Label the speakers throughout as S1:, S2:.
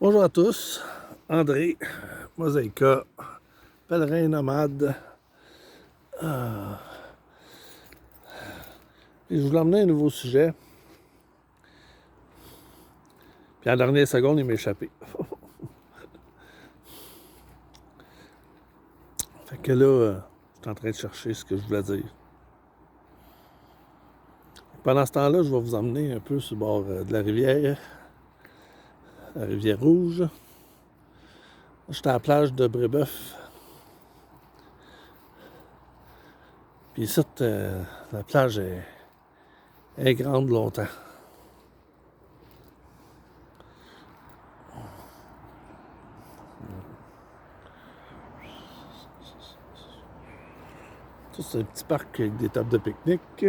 S1: Bonjour à tous, André, Mosaïka, pèlerin nomade. Et je voulais emmener un nouveau sujet. Puis en dernière seconde, il m'a échappé. Fait que là, je suis en train de chercher ce que je voulais dire. Pendant ce temps-là, je vais vous emmener un peu sur le bord de la rivière Rouge. J'étais à la plage de Brébeuf. Puis ici, la plage est grande longtemps. Ça, c'est un petit parc avec des tables de pique-nique.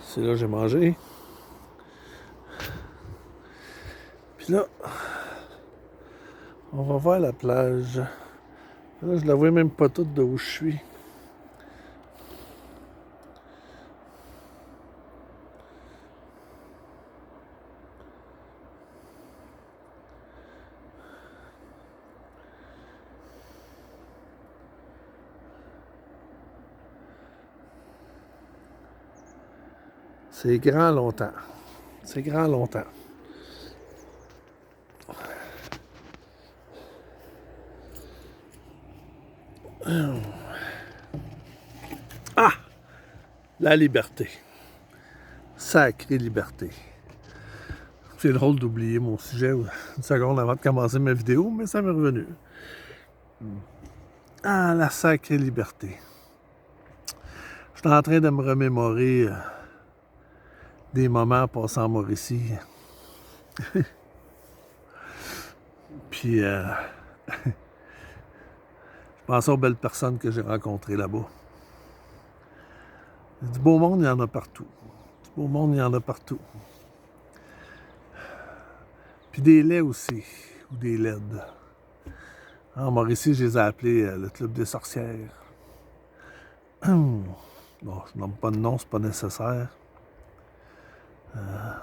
S1: C'est là que j'ai mangé. Puis là, on va voir la plage. Là, je la vois même pas toute de où je suis. C'est grand longtemps. C'est grand longtemps. Ah! La liberté. Sacrée liberté. C'est drôle d'oublier mon sujet une seconde avant de commencer ma vidéo, mais ça m'est revenu. Ah, la sacrée liberté. Je suis en train de me remémorer des moments passés en Mauricie. Puis, je pensais aux belles personnes que j'ai rencontrées là-bas. Du beau monde, il y en a partout. Du beau monde, il y en a partout. Puis des laits aussi, ou des laides. En Mauricie, je les ai appelés le Club des sorcières. Bon, je nomme pas de nom, c'est pas nécessaire.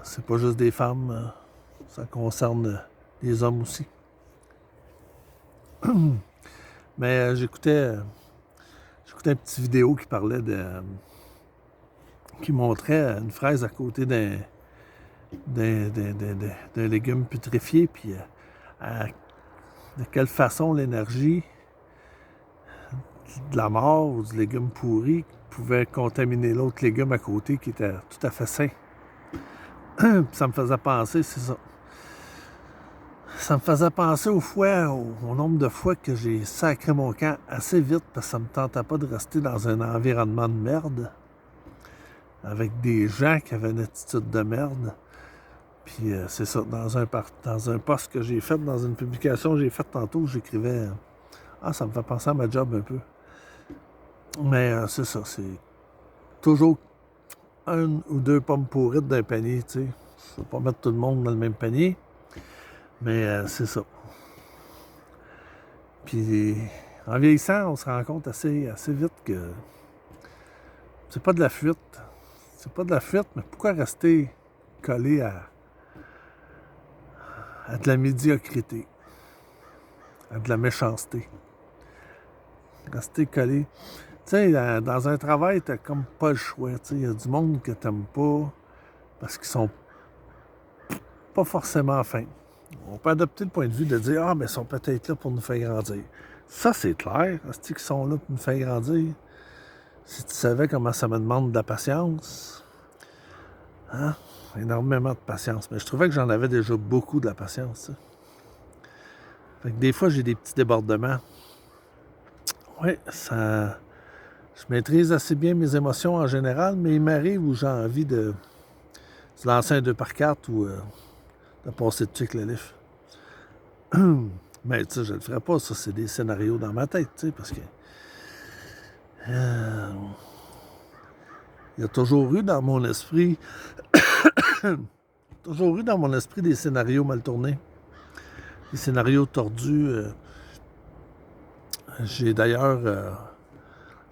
S1: C'est pas juste des femmes, ça concerne les hommes aussi. Mais j'écoutais une petite vidéo qui parlait qui montrait une fraise à côté d'un légume putréfié, puis de quelle façon l'énergie de la mort ou du légume pourri pouvait contaminer l'autre légume à côté qui était tout à fait sain. Ça me faisait penser, c'est ça. Ça me faisait penser au nombre de fois que j'ai sacré mon camp assez vite parce que ça me tentait pas de rester dans un environnement de merde avec des gens qui avaient une attitude de merde. Puis c'est ça, dans un post que j'ai fait, dans une publication que j'ai faite tantôt, j'écrivais ça me fait penser à ma job un peu. Mais c'est ça, c'est toujours une ou deux pommes pourrites d'un panier, tu sais. Je ne veux pas mettre tout le monde dans le même panier, mais c'est ça. Puis en vieillissant, on se rend compte assez vite que c'est pas de la fuite. C'est pas de la fuite, mais pourquoi rester collé à de la médiocrité, à de la méchanceté? Rester collé. Tu sais, dans un travail, t'as comme pas le choix. Il y a du monde que t'aimes pas parce qu'ils sont pas forcément fins. On peut adopter le point de vue de dire mais ils sont peut-être là pour nous faire grandir. Ça, c'est clair. Est-ce qu'ils sont là pour nous faire grandir? Si tu savais comment ça me demande de la patience. Hein? Énormément de patience. Mais je trouvais que j'en avais déjà beaucoup de la patience. Fait que des fois, j'ai des petits débordements. Oui, ça. Je maîtrise assez bien mes émotions en général, mais il m'arrive où j'ai envie de lancer un 2x4 ou de passer dessus avec le lift. Mais tu sais, je le ferais pas, ça, c'est des scénarios dans ma tête, tu sais, parce que il y a toujours eu dans mon esprit des scénarios mal tournés, des scénarios tordus. J'ai d'ailleurs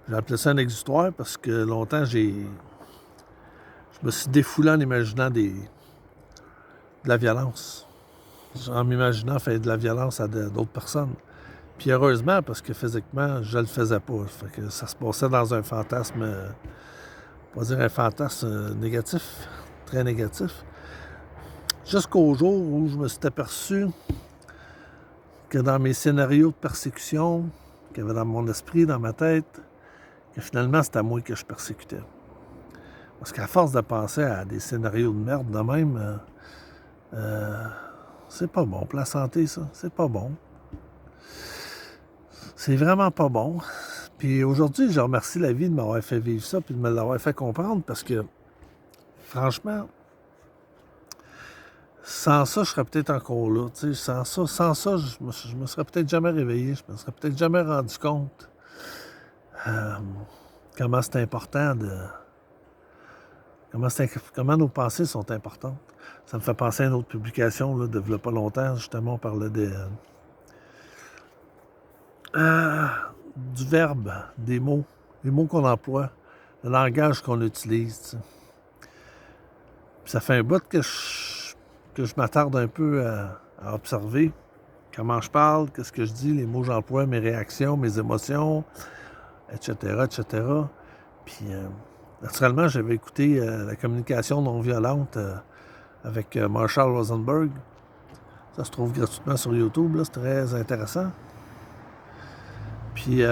S1: j'ai appelé ça un exutoire parce que longtemps je me suis défoulé en imaginant de la violence. en m'imaginant faire de la violence à d'autres personnes. Puis heureusement, parce que physiquement, je le faisais pas. Fait que ça se passait dans un fantasme, on va dire un fantasme négatif, très négatif. Jusqu'au jour où je me suis aperçu que dans mes scénarios de persécution, qu'il y avait dans mon esprit, dans ma tête, que finalement, c'était moi que je persécutais. Parce qu'à force de penser à des scénarios de merde de même, c'est pas bon pour la santé, ça. C'est pas bon. C'est vraiment pas bon. Puis aujourd'hui, je remercie la vie de m'avoir fait vivre ça puis de me l'avoir fait comprendre parce que, franchement, sans ça, je serais peut-être encore là. Sans ça, je me serais peut-être jamais réveillé. Je me serais peut-être jamais rendu compte comment c'est important de... Comment nos pensées sont importantes. Ça me fait penser à une autre publication là, de il y a pas longtemps. Justement, on parlait du verbe, des mots, les mots qu'on emploie, le langage qu'on utilise. Puis ça fait un bout que je m'attarde un peu à observer comment je parle, qu'est-ce que je dis, les mots que j'emploie, mes réactions, mes émotions, etc., etc. Puis, naturellement, j'avais écouté la communication non violente avec Marshall Rosenberg. Ça se trouve gratuitement sur YouTube, là, c'est très intéressant. Puis,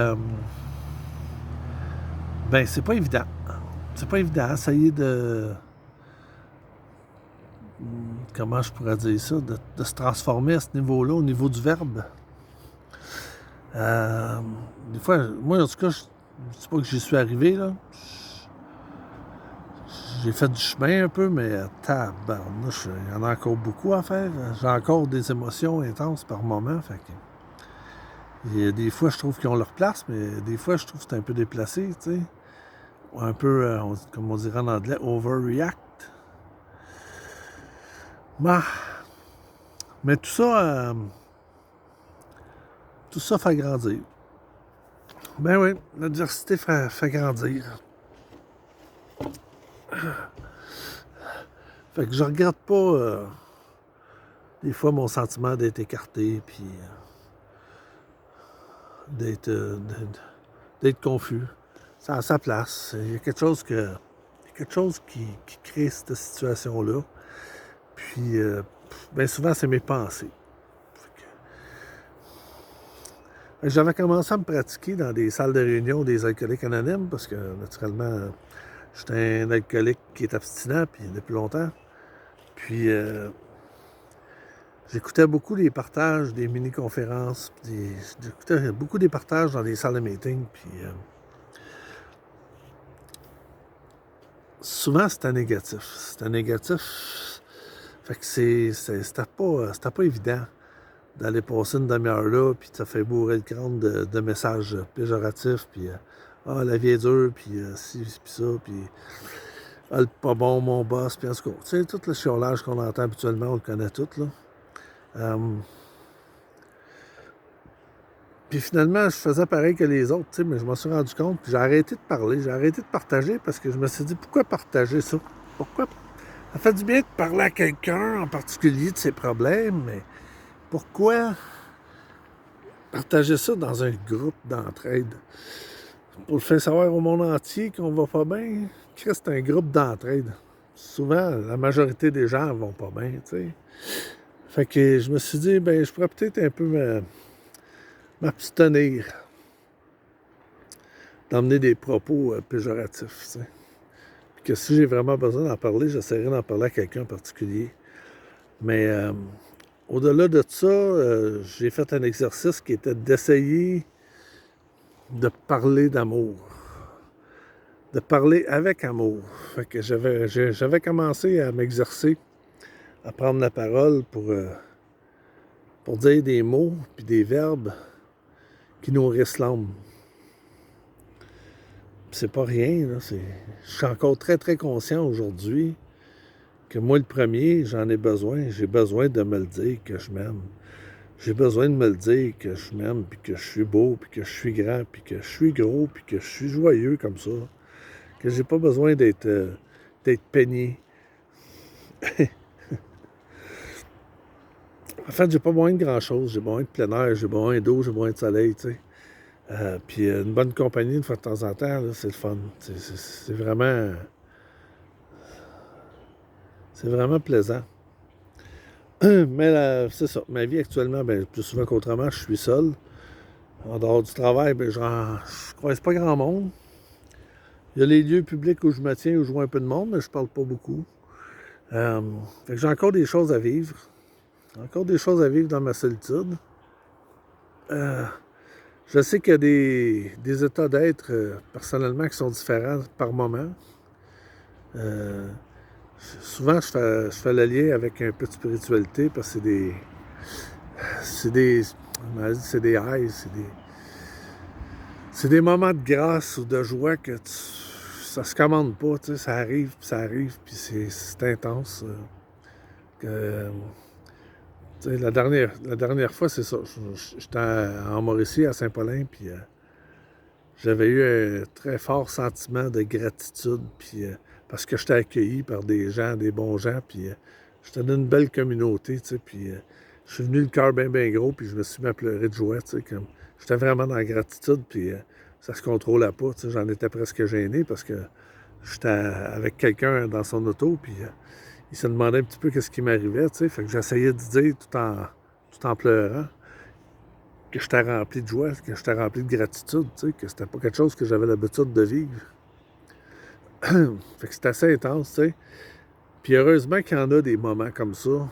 S1: ben, c'est pas évident. C'est pas évident, essayer de... Comment je pourrais dire ça? De se transformer à ce niveau-là, au niveau du verbe. Des fois, moi, en tout cas, je ne dis pas que j'y suis arrivé, là. J'ai fait du chemin un peu, mais tabarnouche, il y en a encore beaucoup à faire. J'ai encore des émotions intenses par moment. Fait que, et des fois, je trouve qu'ils ont leur place, mais des fois, je trouve que c'est un peu déplacé, tu sais. Un peu, comme on dirait en anglais, overreact. Bah, mais tout ça fait grandir. Ben oui, l'adversité fait grandir. Fait que je regrette pas des fois mon sentiment d'être écarté, puis d'être confus. C'est à sa place. Il y a quelque chose qui crée cette situation-là. Puis, bien souvent, c'est mes pensées. J'avais commencé à me pratiquer dans des salles de réunion des alcooliques anonymes parce que, naturellement, j'étais un alcoolique qui est abstinent puis depuis longtemps. Puis, j'écoutais beaucoup les partages des mini-conférences. J'écoutais beaucoup des partages dans des salles de meeting. Puis, souvent, c'était négatif. C'était négatif. Fait que c'était pas évident d'aller passer une demi-heure là, puis ça fait bourrer le crâne de messages péjoratifs, puis la vie est dure, puis ci, puis ça, puis le pas bon, mon boss, puis en tout cas, tu sais, tout le chiolage qu'on entend habituellement, on le connaît tout, là. Puis finalement, je faisais pareil que les autres, tu sais, mais je m'en suis rendu compte, puis j'ai arrêté de parler, j'ai arrêté de partager, parce que je me suis dit, pourquoi partager ça? Pourquoi? Ça fait du bien de parler à quelqu'un, en particulier, de ses problèmes, mais pourquoi partager ça dans un groupe d'entraide? Pour le faire savoir au monde entier qu'on va pas bien, c'est un groupe d'entraide. Souvent, la majorité des gens vont pas bien, tu sais. Fait que je me suis dit, ben, je pourrais peut-être un peu m'abstenir d'emmener des propos péjoratifs, tu sais. Puis que si j'ai vraiment besoin d'en parler, j'essaierai d'en parler à quelqu'un en particulier. Mais au-delà de ça, j'ai fait un exercice qui était d'essayer de parler d'amour. De parler avec amour. Fait que j'avais commencé à m'exercer, à prendre la parole pour dire des mots puis des verbes qui nourrissent l'âme. C'est pas rien, là. Je suis encore très, très conscient aujourd'hui que moi, le premier, j'en ai besoin. J'ai besoin de me le dire que je m'aime. J'ai besoin de me le dire que je m'aime, puis que je suis beau, puis que je suis grand, puis que je suis gros, puis que je suis joyeux comme ça. Que j'ai pas besoin d'être peigné. En fait, j'ai pas besoin de grand-chose. J'ai besoin de plein air, j'ai besoin d'eau, j'ai besoin de soleil, tu sais. Puis une bonne compagnie, une fois de temps en temps, là, c'est le fun. C'est vraiment... C'est vraiment plaisant. Mais c'est ça. Ma vie actuellement, ben, plus souvent qu'autrement, je suis seul. En dehors du travail, ben, je croise pas grand monde. Il y a les lieux publics où je me tiens, où je vois un peu de monde, mais je parle pas beaucoup. Fait que j'ai encore des choses à vivre. Encore des choses à vivre dans ma solitude. Euh, je sais qu'il y a des états d'être, personnellement, qui sont différents par moment. Euh, Souvent, je fais le lien avec un peu de spiritualité parce que c'est des highs, c'est des moments de grâce ou de joie que ça se commande pas, tu sais, ça arrive, puis c'est intense. Tu sais, la dernière fois, c'est ça. J'étais en Mauricie, à Saint-Paulin, puis j'avais eu un très fort sentiment de gratitude, puis parce que j'étais accueilli par des gens, des bons gens, puis j'étais dans une belle communauté, tu sais, puis je suis venu le cœur bien, bien gros, puis je me suis mis à pleurer de joie, tu sais, comme j'étais vraiment dans la gratitude, puis ça se contrôlait pas, tu sais, j'en étais presque gêné parce que j'étais avec quelqu'un dans son auto, puis il se demandait un petit peu qu'est-ce qui m'arrivait, tu sais, fait que j'essayais de dire tout en pleurant que j'étais rempli de joie, que j'étais rempli de gratitude, tu sais, que c'était pas quelque chose que j'avais l'habitude de vivre. Fait que c'est assez intense, tu sais. Puis heureusement qu'il y en a des moments comme ça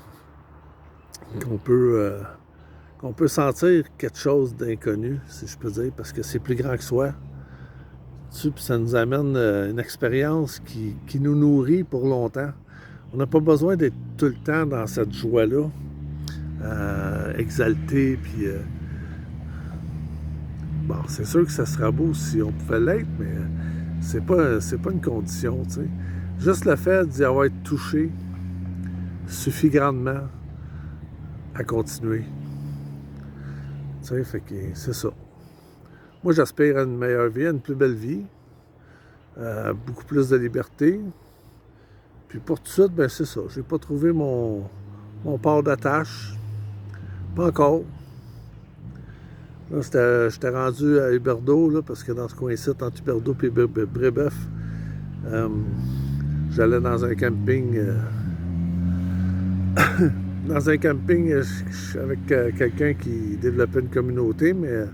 S1: qu'on peut, euh, qu'on peut sentir quelque chose d'inconnu, si je peux dire, parce que c'est plus grand que soi. Puis ça nous amène une expérience qui nous nourrit pour longtemps. On n'a pas besoin d'être tout le temps dans cette joie-là, exalté, puis bon, c'est sûr que ça serait beau si on pouvait l'être, mais c'est pas une condition, tu sais. Juste le fait d'y avoir été touché suffit grandement à continuer. Tu sais, fait que c'est ça. Moi, j'aspire à une meilleure vie, à une plus belle vie, beaucoup plus de liberté. Puis pour tout de suite, ben c'est ça. J'ai pas trouvé mon port d'attache. Pas encore. Là, j'étais rendu à Huberdeau, là, parce que dans ce coin-ci, entre Huberdeau et Brébeuf, j'allais dans un camping. Dans un camping avec quelqu'un qui développait une communauté, mais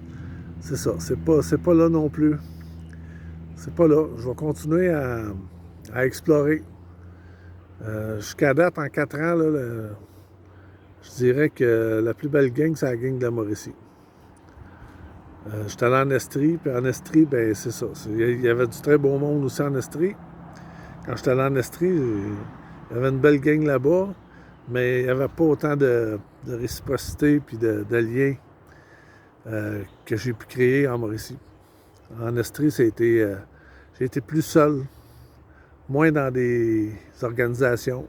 S1: c'est ça. C'est pas là non plus. C'est pas là. Je vais continuer à explorer. Jusqu'à date, en 4 ans, là, je dirais que la plus belle gang, c'est la gang de la Mauricie. J'étais allé en Estrie, puis en Estrie, ben c'est ça. Il y avait du très beau monde aussi en Estrie. Quand j'étais allé en Estrie, il y avait une belle gang là-bas, mais il n'y avait pas autant de réciprocité puis de liens que j'ai pu créer en Mauricie. En Estrie, j'ai été plus seul, moins dans des organisations.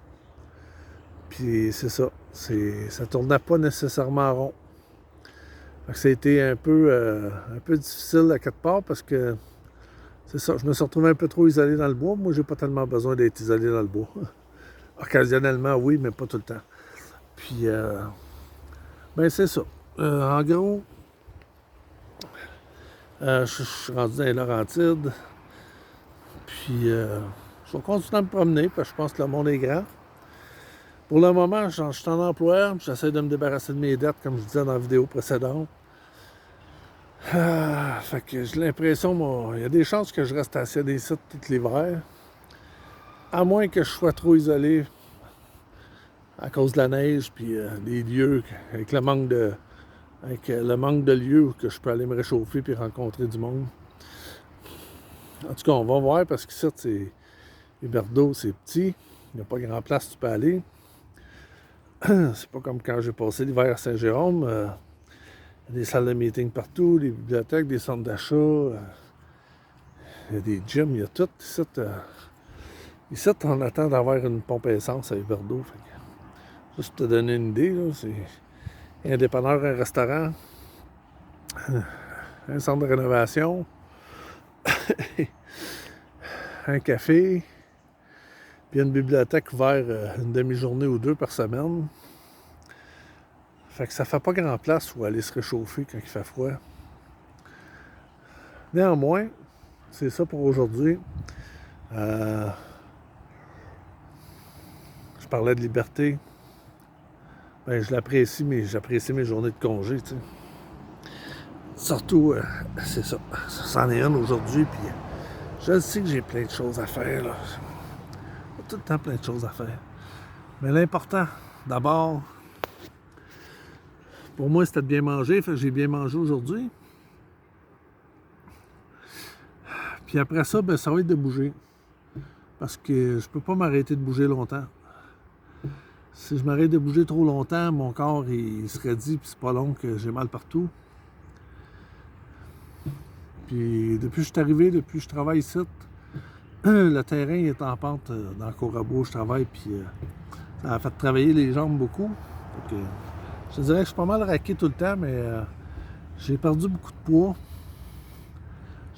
S1: Puis c'est ça. Ça tournait pas nécessairement rond. Ça a été un peu difficile à quelque part parce que c'est ça. Je me suis retrouvé un peu trop isolé dans le bois. Moi, j'ai pas tellement besoin d'être isolé dans le bois. Occasionnellement, oui, mais pas tout le temps. Puis, ben c'est ça. En gros, je suis rendu dans les Laurentides. Puis, je vais continuer à me promener parce que je pense que le monde est grand. Pour le moment, je suis en emploi. J'essaie de me débarrasser de mes dettes, comme je disais dans la vidéo précédente. Fait que j'ai l'impression, il y a des chances que je reste assis à des sites tout l'hiver. À moins que je sois trop isolé à cause de la neige, puis des lieux, avec le manque de lieux où que je peux aller me réchauffer puis rencontrer du monde. En tout cas, on va voir parce que ça, c'est Huberdeau, c'est petit. Il n'y a pas grand place où tu peux aller. C'est pas comme quand j'ai passé l'hiver à Saint-Jérôme. Il y a des salles de meeting partout, des bibliothèques, des centres d'achat. Il y a des gyms, il y a tout. Ici, on attend d'avoir une pompe à essence à Huberdeau. Juste pour te donner une idée, là, c'est un dépanneur, un restaurant, un centre de rénovation, un café, puis une bibliothèque ouverte une demi-journée ou deux par semaine. Fait que ça fait pas grand place où aller se réchauffer quand il fait froid. Néanmoins, c'est ça pour aujourd'hui. Je parlais de liberté. Ben, je l'apprécie, mais j'apprécie mes journées de congé, tu sais. Surtout, c'est ça. C'en est une aujourd'hui, puis je sais que j'ai plein de choses à faire, là. J'ai tout le temps plein de choses à faire. Mais l'important, d'abord, pour moi, c'était de bien manger, fait que j'ai bien mangé aujourd'hui. Puis après ça, ben, ça va être de bouger. Parce que je peux pas m'arrêter de bouger longtemps. Si je m'arrête de bouger trop longtemps, mon corps il se raidit, puis c'est pas long que j'ai mal partout. Puis depuis que je suis arrivé, depuis que je travaille ici, le terrain est en pente dans le Corabo, je travaille, puis ça a fait travailler les jambes beaucoup. Donc, je te dirais que je suis pas mal raqué tout le temps, mais j'ai perdu beaucoup de poids.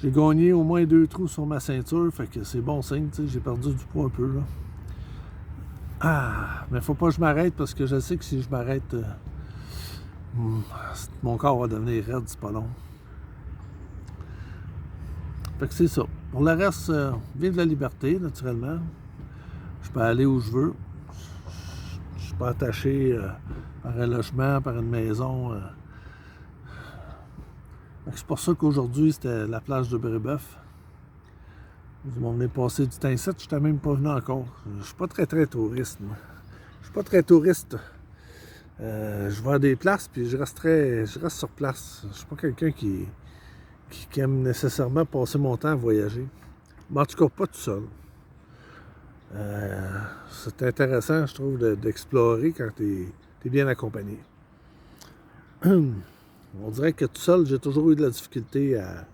S1: J'ai gagné au moins 2 trous sur ma ceinture, fait que c'est bon signe, tu sais, j'ai perdu du poids un peu, là. Ah, mais faut pas que je m'arrête, parce que je sais que si je m'arrête, mon corps va devenir raide, c'est pas long. Fait que c'est ça. Pour le reste, vive la liberté, naturellement. Je peux aller où je veux. Je suis pas attaché par un logement, par une maison. C'est pour ça qu'aujourd'hui, c'était la plage de Brébeuf. Ils m'ont venu passer du temps ici, je n'étais même pas venu encore. Je suis pas très touriste, moi. Je suis pas très touriste. Je vais à des places, puis je reste sur place. Je suis pas quelqu'un qui aime nécessairement passer mon temps à voyager. Mais en tout cas, pas tout seul. C'est intéressant, je trouve, d'explorer quand tu es bien accompagné. On dirait que tout seul, j'ai toujours eu de la difficulté à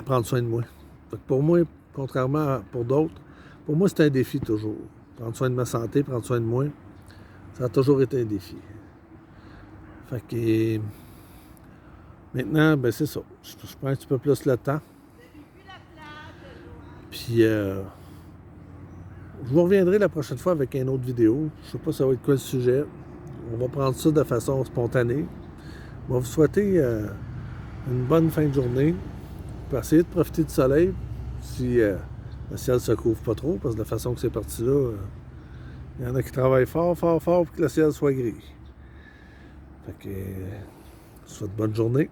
S1: prendre soin de moi. Fait que pour moi, contrairement pour d'autres, pour moi, c'est un défi toujours. Prendre soin de ma santé, prendre soin de moi, ça a toujours été un défi. Fait que maintenant, ben c'est ça. Je prends un petit peu plus le temps. Puis, je vous reviendrai la prochaine fois avec une autre vidéo. Je sais pas ça va être quoi le sujet. On va prendre ça de façon spontanée. On va vous souhaiter une bonne fin de journée. On va essayer de profiter du soleil si le ciel ne se couvre pas trop, parce que de la façon que c'est parti là, il y en a qui travaillent fort pour que le ciel soit gris. Fait que, je vous souhaite bonne journée.